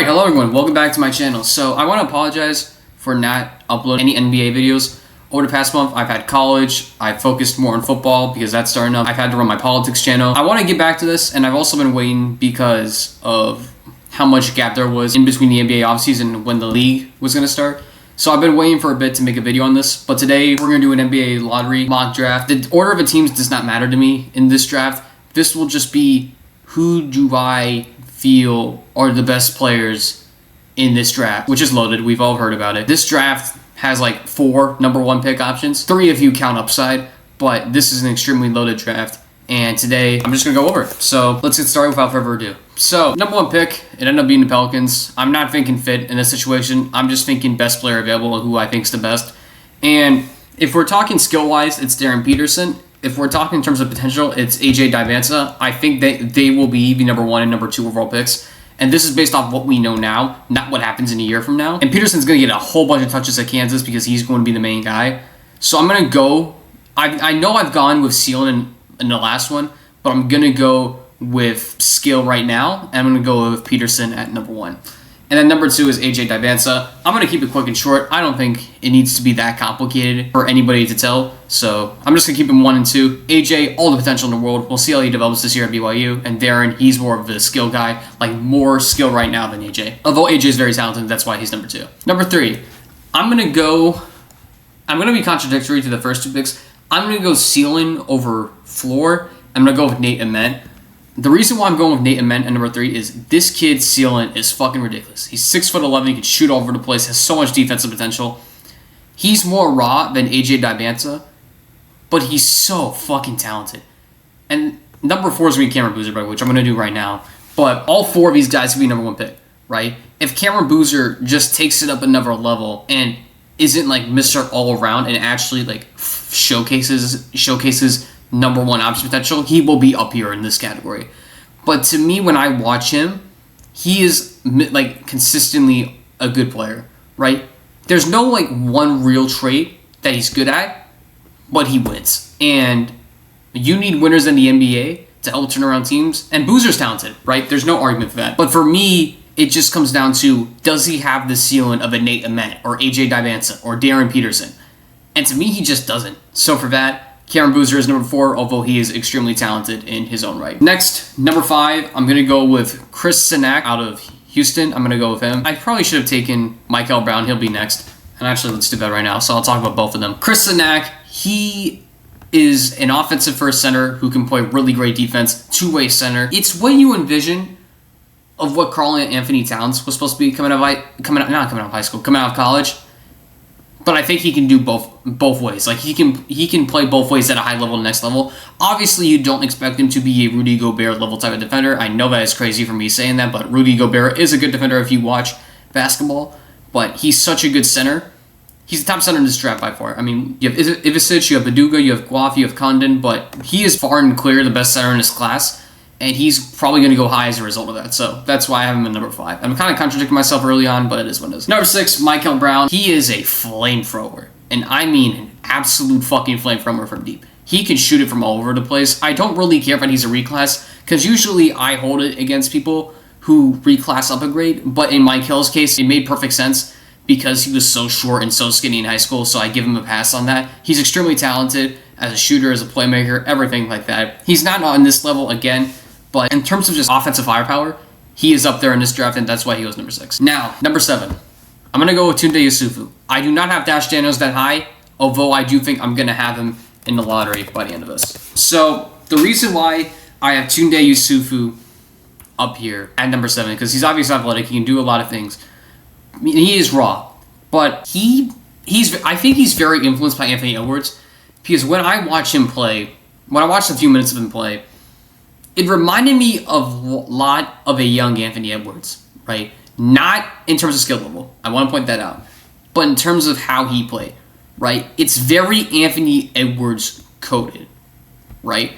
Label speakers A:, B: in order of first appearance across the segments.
A: Alright, hello everyone, welcome back to my channel. So I want to apologize for not uploading any NBA videos. Over the past month, I've had college, I've focused more on football because that's starting up. I've had to run my politics channel. I want to get back to this, and I've also been waiting because of how much gap there was in between the NBA offseason and when the league was going to start. So I've been waiting for a bit to make a video on this, but today we're going to do an NBA lottery mock draft. The order of the teams does not matter to me in this draft. This will just be who do I feel are the best players in this draft, which is loaded. We've all heard about it. This draft has like 4 number 1 pick options. 3 if you count upside, but this is an extremely loaded draft. And today, I'm just going to go over it. So let's get started without further ado. So, number 1 pick, it ended up being the Pelicans. I'm not thinking fit in this situation. I'm just thinking best player available and who I think is the best. And if we're talking skill-wise, it's Darren Peterson. If we're talking in terms of potential, it's AJ Divansa. I think they will be the number 1 and number 2 overall picks. And this is based off what we know now, not what happens in a year from now. And Peterson's going to get a whole bunch of touches at Kansas because he's going to be the main guy. So I'm going to go... I know I've gone with Sealand in the last one, but I'm going to go with skill right now, and I'm going to go with Peterson at number 1. And then number 2 is AJ Divansa. I'm going to keep it quick and short. I don't think it needs to be that complicated for anybody to tell, so I'm just going to keep him 1 and 2. AJ, all the potential in the world. We'll see how he develops this year at BYU. And Darren, he's more of the skill guy, like more skill right now than AJ. Although AJ is very talented, that's why he's number 2. Number 3, I'm going to be contradictory to the first 2 picks. I'm going to go ceiling over floor. I'm going to go with Nate Ament. The reason why I'm going with Nate Ament at number 3 is this kid's ceiling is fucking ridiculous. He's 6'11", he can shoot all over the place, has so much defensive potential. He's more raw than AJ Divansa, but he's so fucking talented. And number 4 is going to be Cameron Boozer, which I'm going to do right now. But all 4 of these guys could be number 1 pick, right? If Cameron Boozer just takes it up another level and isn't like Mr. All Around and actually like showcases number 1 option potential, he will be up here in this category. But to me, when I watch him, he is like consistently a good player, right? There's no like one real trait that he's good at, but he wins. And you need winners in the NBA to help turn around teams. And Boozer's talented, right? There's no argument for that. But for me, it just comes down to, does he have the ceiling of a Nate Ament or AJ Divansa or Darren Peterson? And to me, he just doesn't. So for that, Cameron Boozer is number 4, although he is extremely talented in his own right. Next, number 5, I'm going to go with Chris Sinak out of Houston. I'm going to go with him. I probably should have taken Michael Brown. He'll be next. And actually, let's do that right now. So I'll talk about both of them. Chris Sinak, he is an offensive first center who can play really great defense, 2-way center. It's what you envision of what Karl-Anthony Towns was supposed to be coming out of college. But I think he can do both ways. Like he can play both ways at a high level and next level. Obviously, you don't expect him to be a Rudy Gobert level type of defender. I know that is crazy for me saying that, but Rudy Gobert is a good defender if you watch basketball. But he's such a good center. He's the top center in this draft by far. I mean, you have Ivisic, you have Baduga, you have Guaf, you have Condon, but he is far and clear the best center in his class. And he's probably going to go high as a result of that. So that's why I have him at number 5. I'm kind of contradicting myself early on, but it is what it is. Number 6, Michael Brown. He is a flamethrower. And I mean an absolute fucking flamethrower from deep. He can shoot it from all over the place. I don't really care if he's a reclass, because usually I hold it against people who reclass up a grade. But in Michael's case, it made perfect sense because he was so short and so skinny in high school, so I give him a pass on that. He's extremely talented as a shooter, as a playmaker, everything like that. He's not on this level again. But in terms of just offensive firepower, he is up there in this draft, and that's why he goes number 6. Now, number 7. I'm going to go with Tunde Yusufu. I do not have Dash Daniels that high, although I do think I'm going to have him in the lottery by the end of this. So, the reason why I have Tunde Yusufu up here at number 7, because he's obviously athletic, he can do a lot of things. I mean, he is raw, but I think he's very influenced by Anthony Edwards, because when I watch him play, when I watched a few minutes of him play, it reminded me of a lot of a young Anthony Edwards, right? Not in terms of skill level. I want to point that out. But in terms of how he played, right? It's very Anthony Edwards coded, right?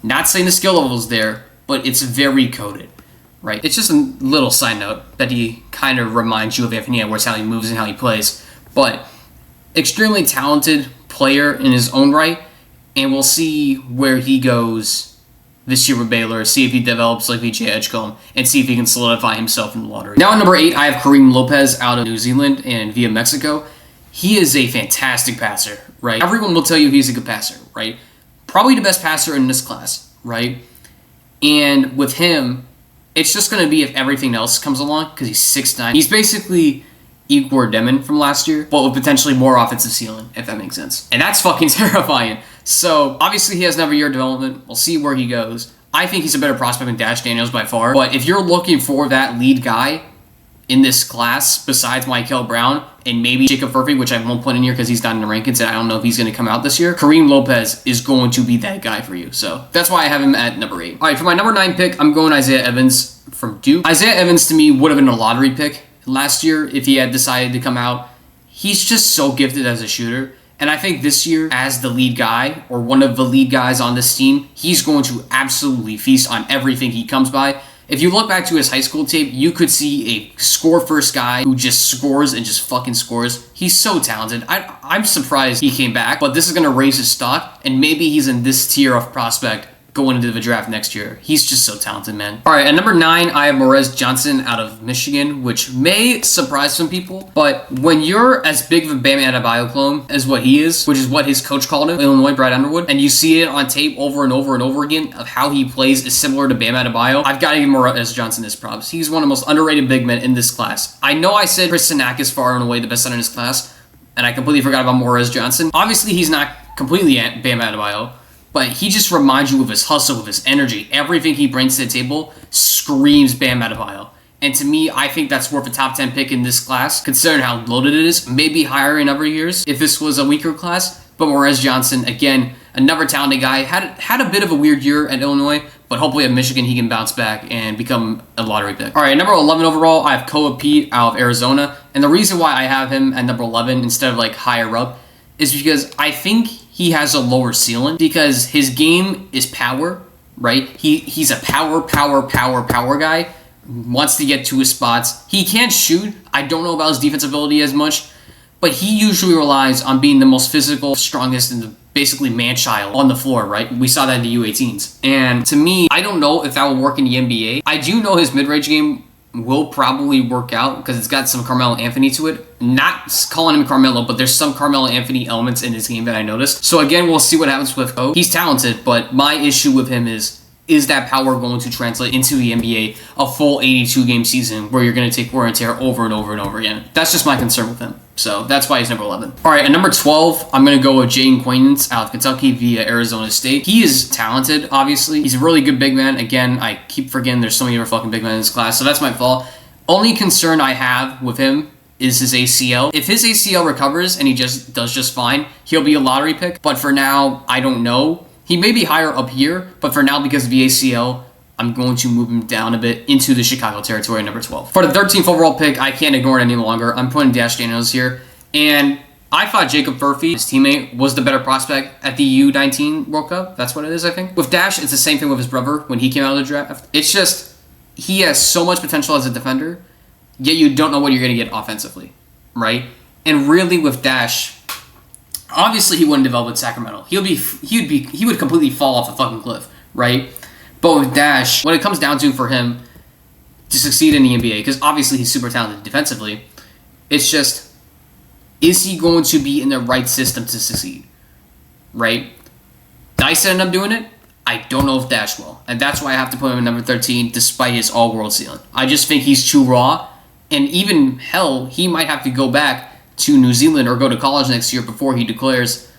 A: Not saying the skill level is there, but it's very coded, right? It's just a little side note that he kind of reminds you of Anthony Edwards, how he moves and how he plays. But extremely talented player in his own right, and we'll see where he goes this year with Baylor, see if he develops like VJ Edgecombe, and see if he can solidify himself in the lottery. Now at number 8, I have Kareem Lopez out of New Zealand and via Mexico. He is a fantastic passer, right? Everyone will tell you he's a good passer, right? Probably the best passer in this class, right? And with him, it's just going to be if everything else comes along, because he's 6'9". He's basically Igor Demon from last year, but with potentially more offensive ceiling, if that makes sense. And that's fucking terrifying. So, obviously he has another year of development. We'll see where he goes. I think he's a better prospect than Dash Daniels by far. But if you're looking for that lead guy in this class, besides Michael Brown, and maybe Jacob Furphy, which I won't put in here because he's not in the rankings, and I don't know if he's going to come out this year, Kareem Lopez is going to be that guy for you. So, that's why I have him at number 8. All right, for my number 9 pick, I'm going Isaiah Evans from Duke. Isaiah Evans, to me, would have been a lottery pick last year if he had decided to come out. He's just so gifted as a shooter. And I think this year, as the lead guy, or one of the lead guys on this team, he's going to absolutely feast on everything he comes by. If you look back to his high school tape, you could see a score-first guy who just scores and just fucking scores. He's so talented. I'm surprised he came back, but this is going to raise his stock, and maybe he's in this tier of prospect going into the draft next year. He's just so talented, man. All right, at number 9, I have Morez Johnson out of Michigan, which may surprise some people, but when you're as big of a Bam Adebayo clone as what he is, which is what his coach called him, Illinois, Brad Underwood, and you see it on tape over and over and over again of how he plays is similar to Bam Adebayo, I've got to give Morez Johnson his props. He's one of the most underrated big men in this class. I know I said Chris Sinak is far and away the best center in his class, and I completely forgot about Morez Johnson. Obviously, he's not completely Bam Adebayo, but he just reminds you of his hustle, of his energy. Everything he brings to the table screams Bam Adebayo. And to me, I think that's worth a top 10 pick in this class, considering how loaded it is. Maybe higher in other years if this was a weaker class. But Morez Johnson, again, another talented guy. Had a bit of a weird year at Illinois, but hopefully at Michigan he can bounce back and become a lottery pick. All right, number 11 overall, I have Koa Pete out of Arizona. And the reason why I have him at number 11 instead of like higher up is because I think he has a lower ceiling because his game is power, right? He's a power guy. Wants to get to his spots. He can't shoot. I don't know about his defensive ability as much, but he usually relies on being the most physical, strongest, and basically man-child on the floor, right? We saw that in the U18s. And to me, I don't know if that will work in the NBA. I do know his mid-range game will probably work out because it's got some Carmelo Anthony to it. Not calling him Carmelo, but there's some Carmelo Anthony elements in his game that I noticed. So again, we'll see what happens with Kobe. He's talented, but my issue with him is that power going to translate into the NBA, a full 82-game season where you're going to take wear and tear over and over and over again? That's just my concern with him. So that's why he's number 11. All right, at number 12, I'm going to go with Jaden Quaintance out of Kentucky via Arizona State. He is talented, obviously. He's a really good big man. Again, I keep forgetting there's so many other fucking big men in this class, so that's my fault. Only concern I have with him is his ACL. If his ACL recovers and he does just fine, he'll be a lottery pick. But for now, I don't know. He may be higher up here, but for now, because of the ACL, I'm going to move him down a bit into the Chicago territory at number 12. For the 13th overall pick, I can't ignore it any longer. I'm putting Dash Daniels here. And I thought Jacob Furphy, his teammate, was the better prospect at the U19 World Cup. That's what it is, I think. With Dash, it's the same thing with his brother when he came out of the draft. It's just, he has so much potential as a defender, yet you don't know what you're going to get offensively, right? And really with Dash, obviously he wouldn't develop in Sacramento. He would completely fall off a fucking cliff, right? But with Dash, when it comes down to for him to succeed in the NBA, because obviously he's super talented defensively, it's just, is he going to be in the right system to succeed, right? Dice ended up doing it. I don't know if Dash will. And that's why I have to put him at number 13 despite his all-world ceiling. I just think he's too raw. And even, hell, he might have to go back to New Zealand or go to college next year before he declares,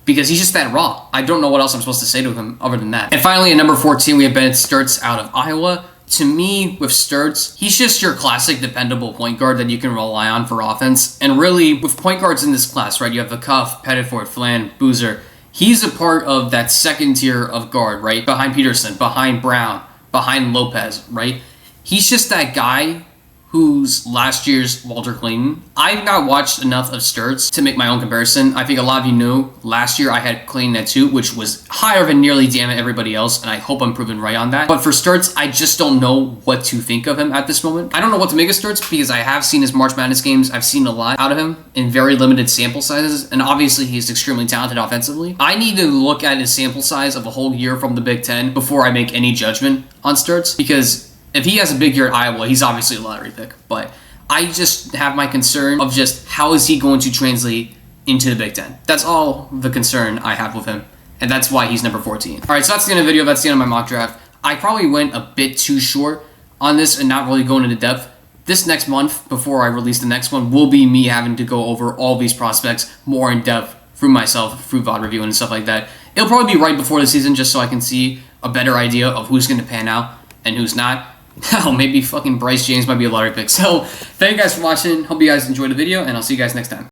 A: because he's just that raw. I don't know what else I'm supposed to say to him other than that. And finally, at number 14, we have Bennett Sturts out of Iowa. To me, with Sturts, he's just your classic dependable point guard that you can rely on for offense. And really, with point guards in this class, right, you have the Cuff, Pettiford, Flan, Boozer. He's a part of that second tier of guard, right? Behind Peterson, behind Brown, behind Lopez, right? He's just that guy who's last year's Walter Clayton. I've not watched enough of Sturts to make my own comparison. I think a lot of you knew last year I had Clayton at 2, which was higher than nearly damn it everybody else, and I hope I'm proven right on that. But for Sturts, I just don't know what to think of him at this moment. I don't know what to make of Sturts because I have seen his March Madness games. I've seen a lot out of him in very limited sample sizes, and obviously he's extremely talented offensively. I need to look at his sample size of a whole year from the Big Ten before I make any judgment on Sturts, because if he has a big year at Iowa, he's obviously a lottery pick. But I just have my concern of just how is he going to translate into the Big Ten. That's all the concern I have with him, and that's why he's number 14. All right, so that's the end of the video. That's the end of my mock draft. I probably went a bit too short on this and not really going into depth. This next month, before I release the next one, will be me having to go over all these prospects more in depth through myself, through VOD reviewing and stuff like that. It'll probably be right before the season just so I can see a better idea of who's going to pan out and who's not. Hell, maybe fucking Bryce James might be a lottery pick. So, thank you guys for watching. Hope you guys enjoyed the video, and I'll see you guys next time.